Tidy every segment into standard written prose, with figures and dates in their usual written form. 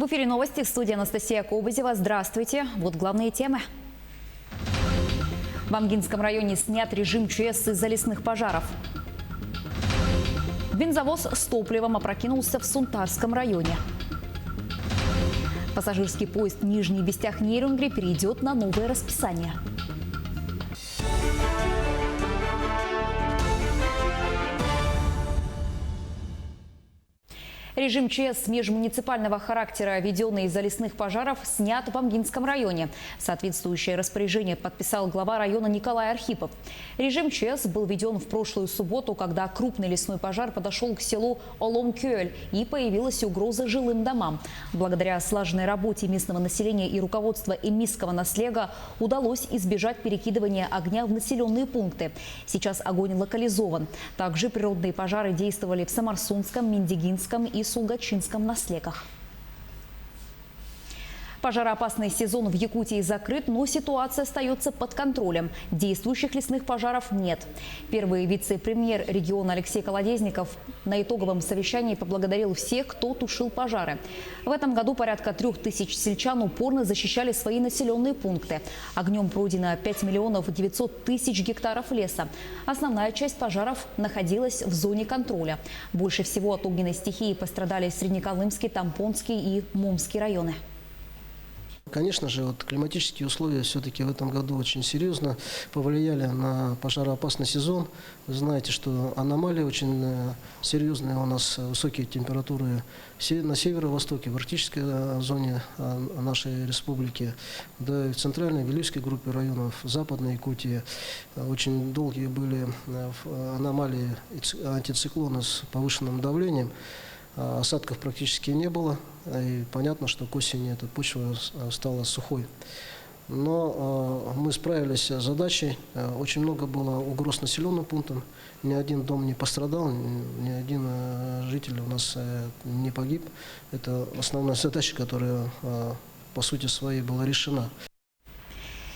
эфире новости, в студии Анастасия Кобызева. Здравствуйте. Вот главные темы. В Амгинском районе снят режим ЧС из-за лесных пожаров. Бензовоз с топливом опрокинулся в Сунтарском районе. Пассажирский поезд Нижний Бестях-Нерюнгри перейдет на новое расписание. Режим ЧС межмуниципального характера, введенный из-за лесных пожаров, снят в Амгинском районе. Соответствующее распоряжение подписал глава района Николай Архипов. Режим ЧС был введен в прошлую субботу, когда крупный лесной пожар подошел к селу Оломкёль и появилась угроза жилым домам. Благодаря слаженной работе местного населения и руководства эмисского наслега удалось избежать перекидывания огня в населенные пункты. Сейчас огонь локализован. Также природные пожары действовали в Самарсунском, Миндигинском и Сугачинском наслегах. Пожароопасный сезон в Якутии закрыт, но ситуация остается под контролем. Действующих лесных пожаров нет. Первый вице-премьер региона Алексей Колодезников на итоговом совещании поблагодарил всех, кто тушил пожары. В этом году порядка 3000 сельчан упорно защищали свои населенные пункты. Огнем пройдено 5 миллионов 900 тысяч гектаров леса. Основная часть пожаров находилась в зоне контроля. Больше всего от огненной стихии пострадали Среднеколымский, Тампонский и Момский районы. Конечно же, климатические условия все-таки в этом году очень серьезно повлияли на пожароопасный сезон. Вы знаете, что аномалии очень серьезные у нас, высокие температуры на северо-востоке, в арктической зоне нашей республики, да и в центральной Вилюйской группе районов, в Западной Якутии. Очень долгие были аномалии антициклона с повышенным давлением. Осадков практически не было, и понятно, что к осени эта почва стала сухой. Но мы справились с задачей. Очень много было угроз населенным пунктам. Ни один дом не пострадал, ни один житель у нас не погиб. Это основная задача, которая по сути своей была решена.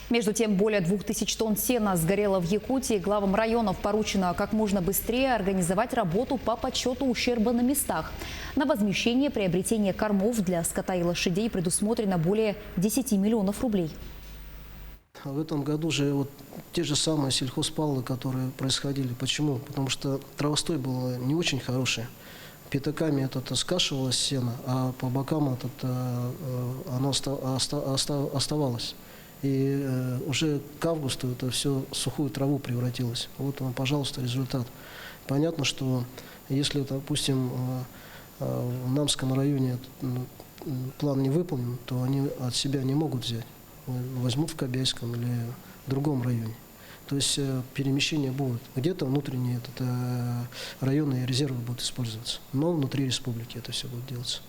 Между тем, более 2000 тонн сена сгорело в Якутии. Главам районов поручено как можно быстрее организовать работу по подсчету ущерба на местах. На возмещение приобретения кормов для скота и лошадей предусмотрено более 10 миллионов рублей. В этом году же те же самые сельхозпалы, которые происходили. Почему? Потому что травостой был не очень хороший. Пятаками скашивалось сено, а по бокам оно оставалось. И уже к августу это все в сухую траву превратилось. Вот вам, пожалуйста, результат. Понятно, что если, допустим, в Намском районе план не выполнен, то они от себя не могут взять. Возьмут в Кобяйском или в другом районе. То есть перемещения будут. Где-то внутренние районные резервы будут использоваться. Но внутри республики это все будет делаться.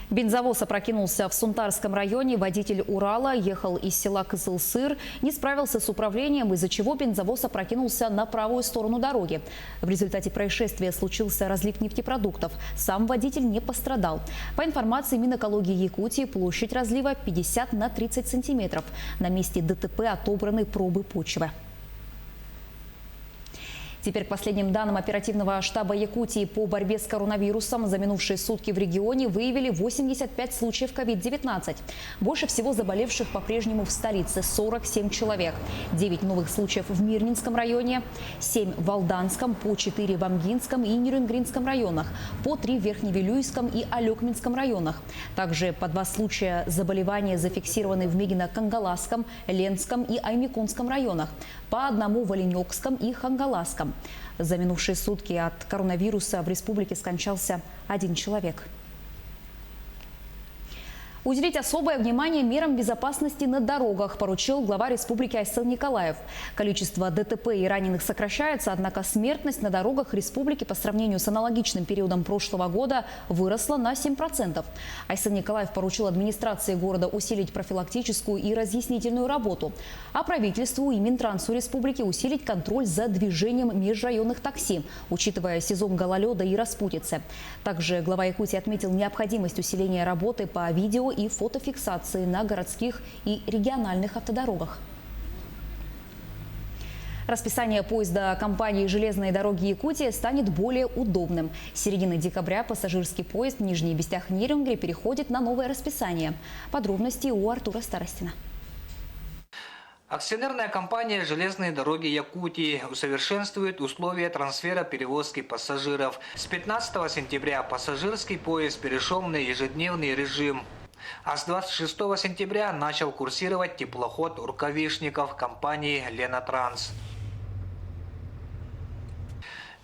Бензовоз опрокинулся в Сунтарском районе. Водитель Урала ехал из села Кызылсыр, не справился с управлением, из-за чего бензовоз опрокинулся на правую сторону дороги. В результате происшествия случился разлив нефтепродуктов. Сам водитель не пострадал. По информации Минэкологии Якутии, площадь разлива 50 на 30 сантиметров. На месте ДТП отобраны пробы почвы. Теперь к последним данным оперативного штаба Якутии по борьбе с коронавирусом. За минувшие сутки в регионе выявили 85 случаев COVID-19. Больше всего заболевших по-прежнему в столице – 47 человек. 9 новых случаев в Мирнинском районе, 7 в Алданском, по 4 в Амгинском и Нерюнгринском районах, по 3 в Верхневилюйском и Алекминском районах. Также по 2 случая заболевания зафиксированы в Мегино-Кангаласском, Ленском и Аймиконском районах, по 1 в Оленёкском и Хангаласском. За минувшие сутки от коронавируса в республике скончался 1 человек. Уделить особое внимание мерам безопасности на дорогах поручил глава республики Айсан Николаев. Количество ДТП и раненых сокращается, однако смертность на дорогах республики по сравнению с аналогичным периодом прошлого года выросла на 7%. Айсан Николаев поручил администрации города усилить профилактическую и разъяснительную работу, а правительству и Минтрансу республики усилить контроль за движением межрайонных такси, учитывая сезон гололеда и распутицы. Также глава Якутии отметил необходимость усиления работы по видео и фотофиксации на городских и региональных автодорогах. Расписание поезда компании «Железные дороги Якутии» станет более удобным. С середины декабря пассажирский поезд в Нижней Бестях-Нерюнгри переходит на новое расписание. Подробности у Артура Старостина. Акционерная компания «Железные дороги Якутии» усовершенствует условия трансфера перевозки пассажиров. С 15 сентября пассажирский поезд перешел на ежедневный режим. А с 26 сентября начал курсировать теплоход «Рукавишников» компании «Ленотранс».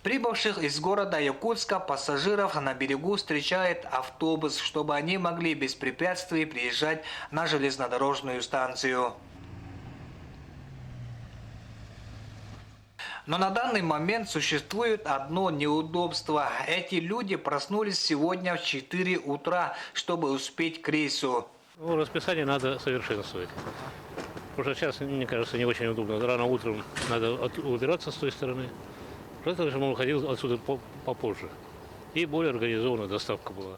Прибывших из города Якутска пассажиров на берегу встречает автобус, чтобы они могли без препятствий приезжать на железнодорожную станцию. Но на данный момент существует одно неудобство. Эти люди проснулись сегодня в 4 утра, чтобы успеть к рейсу. Расписание надо совершенствовать. Потому что сейчас, мне кажется, не очень удобно. Рано утром надо убираться с той стороны. Просто чтобы он уходил отсюда попозже. И более организованная доставка была.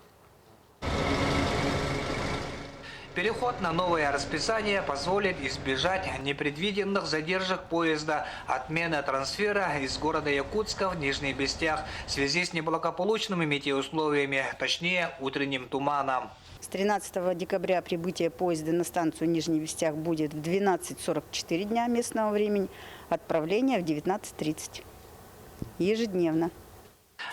Переход на новое расписание позволит избежать непредвиденных задержек поезда, отмена трансфера из города Якутска в Нижний Бестях в связи с неблагополучными метеоусловиями, точнее утренним туманом. С 13 декабря прибытие поезда на станцию Нижний Бестях будет в 12:44 дня местного времени, отправление в 19:30 ежедневно.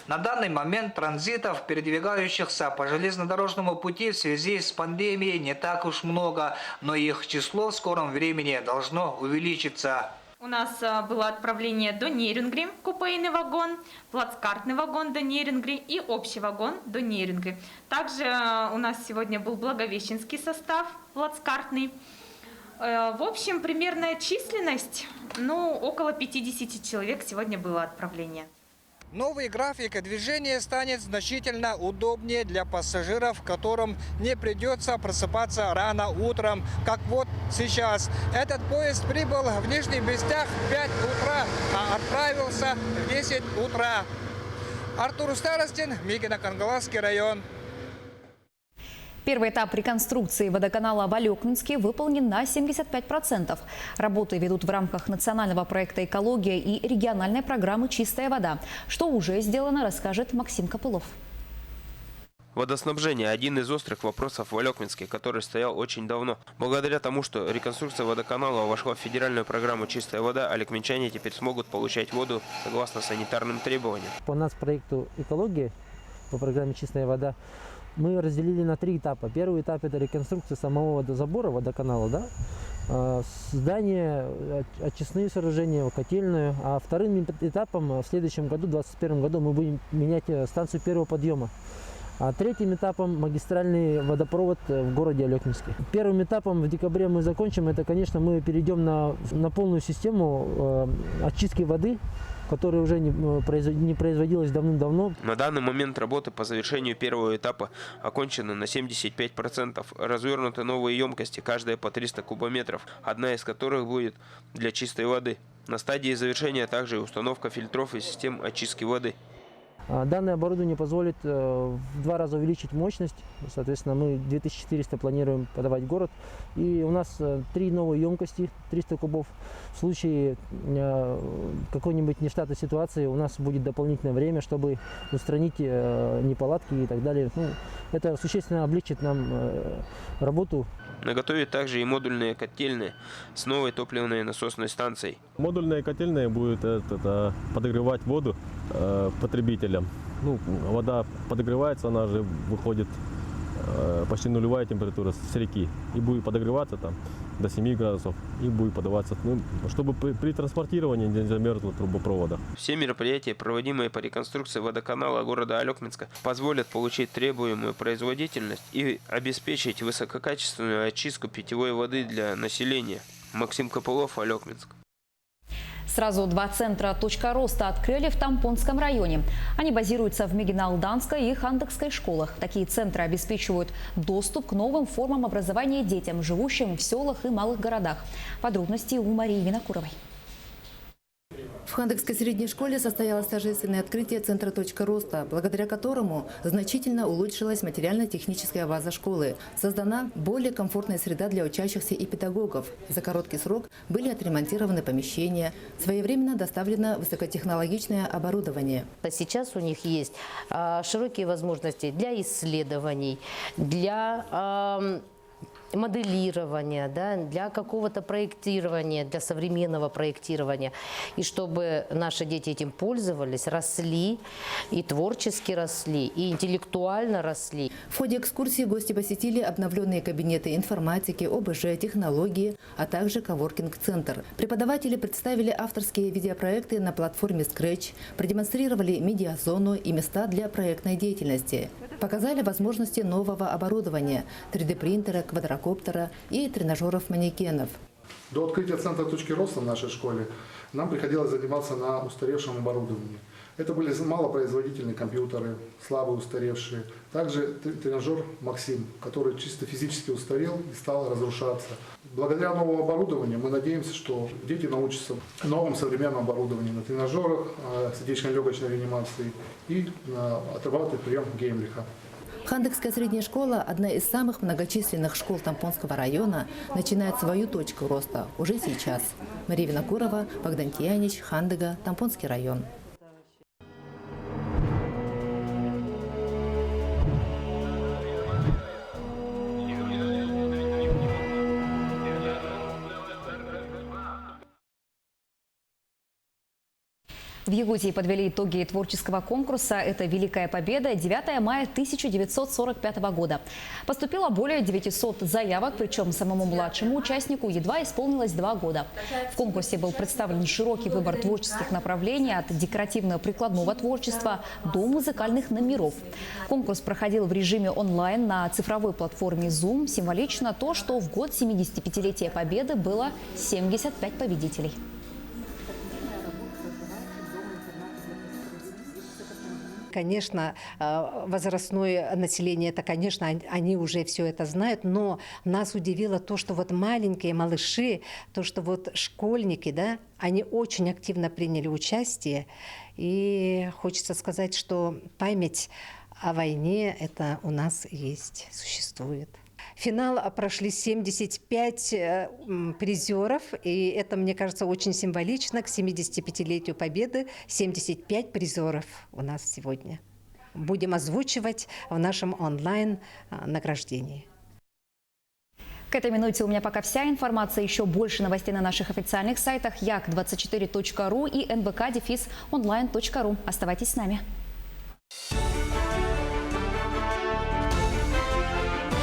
На данный момент транзитов, передвигающихся по железнодорожному пути в связи с пандемией, не так уж много, но их число в скором времени должно увеличиться. У нас было отправление до Нерюнгри, купейный вагон, плацкартный вагон до Нерюнгри и общий вагон до Нерюнгри. Также у нас сегодня был благовещенский состав, плацкартный. В общем, примерная численность, около 50 человек сегодня было отправление. Новый график движения станет значительно удобнее для пассажиров, которым не придется просыпаться рано утром, как вот сейчас. Этот поезд прибыл в Нижний Бестях в 5 утра, а отправился в 10 утра. Артур Старостин, Мигино-Кангаласский район. Первый этап реконструкции водоканала в Алекминске выполнен на 75%. Работы ведут в рамках национального проекта «Экология» и региональной программы «Чистая вода». Что уже сделано, расскажет Максим Копылов. Водоснабжение – один из острых вопросов в Алекминске, который стоял очень давно. Благодаря тому, что реконструкция водоканала вошла в федеральную программу «Чистая вода», алекминчане теперь смогут получать воду согласно санитарным требованиям. По нацпроекту «Экология», по программе «Чистая вода», мы разделили на 3 этапа. Первый этап – это реконструкция самого водозабора, водоканала, здание, очистные сооружения, котельную. А вторым этапом в следующем году, в 2021 году, мы будем менять станцию первого подъема. А третьим этапом – магистральный водопровод в городе Алекминске. Первым этапом в декабре мы закончим. Это, конечно, мы перейдем на полную систему очистки воды, которая уже не производилась давным-давно. На данный момент работы по завершению первого этапа окончены на 75%. Развернуты новые емкости, каждая по 300 кубометров, одна из которых будет для чистой воды. На стадии завершения также установка фильтров и систем очистки воды. Данное оборудование позволит в 2 раза увеличить мощность. Соответственно, мы 2400 планируем подавать в город. И у нас 3 новые емкости, 300 кубов. В случае какой-нибудь нештатной ситуации у нас будет дополнительное время, чтобы устранить неполадки и так далее. Это существенно облегчит нам работу. Наготове также и модульные котельные с новой топливной насосной станцией. Модульная котельная будет подогревать воду потребителям. Вода подогревается, она же выходит почти нулевая температура с реки и будет подогреваться там до 7 градусов и будет подаваться, чтобы при транспортировании не замерзла трубопровода. Все мероприятия, проводимые по реконструкции водоканала города Алекминска, позволят получить требуемую производительность и обеспечить высококачественную очистку питьевой воды для населения. Максим Копылов, Алекминск. Сразу 2 центра «Точка роста» открыли в Тампонском районе. Они базируются в Мегино-Алданской и Хандекской школах. Такие центры обеспечивают доступ к новым формам образования детям, живущим в селах и малых городах. Подробности у Марии Винокуровой. В В Хандекской средней школе состоялось торжественное открытие Центра «Точка роста», благодаря которому значительно улучшилась материально-техническая база школы. Создана более комфортная среда для учащихся и педагогов. За короткий срок были отремонтированы помещения, своевременно доставлено высокотехнологичное оборудование. Сейчас у них есть широкие возможности для исследований, для моделирования, да, для какого-то проектирования, для современного проектирования. И чтобы наши дети этим пользовались, росли, и творчески росли, и интеллектуально росли. В ходе экскурсии гости посетили обновленные кабинеты информатики, ОБЖ, технологии, а также коворкинг-центр. Преподаватели представили авторские видеопроекты на платформе Scratch, продемонстрировали медиазону и места для проектной деятельности. Показали возможности нового оборудования – 3D-принтера, квадрокоптера и тренажеров-манекенов. До открытия Центра «Точки роста» в нашей школе нам приходилось заниматься на устаревшем оборудовании. Это были малопроизводительные компьютеры, слабо устаревшие. Также тренажер «Максим», который чисто физически устарел и стал разрушаться. Благодаря новому оборудованию мы надеемся, что дети научатся новому современному оборудованию на тренажерах, сердечно-легочной реанимации и отрабатывать прием Геймлиха. Хандекская средняя школа, одна из самых многочисленных школ Тампонского района, начинает свою точку роста уже сейчас. Мария Винокурова, Богдан Тиянич, Хандега, Тампонский район. В Якутии подвели итоги творческого конкурса «Это Великая Победа» 9 мая 1945 года. Поступило более 900 заявок, причем самому младшему участнику едва исполнилось 2 года. В конкурсе был представлен широкий выбор творческих направлений от декоративно-прикладного творчества до музыкальных номеров. Конкурс проходил в режиме онлайн на цифровой платформе Zoom. Символично то, что в год 75-летия Победы было 75 победителей. Конечно, возрастное население, это, конечно, они уже все это знают, но нас удивило то, что вот маленькие малыши, то, что вот школьники, да, они очень активно приняли участие. И хочется сказать, что память о войне, это у нас есть, существует. Финал прошли 75 призеров, и это, мне кажется, очень символично. К 75-летию Победы 75 призеров у нас сегодня. Будем озвучивать в нашем онлайн-награждении. К этой минуте у меня пока вся информация. Еще больше новостей на наших официальных сайтах jak24.ru и nbk-online.ru. Оставайтесь с нами.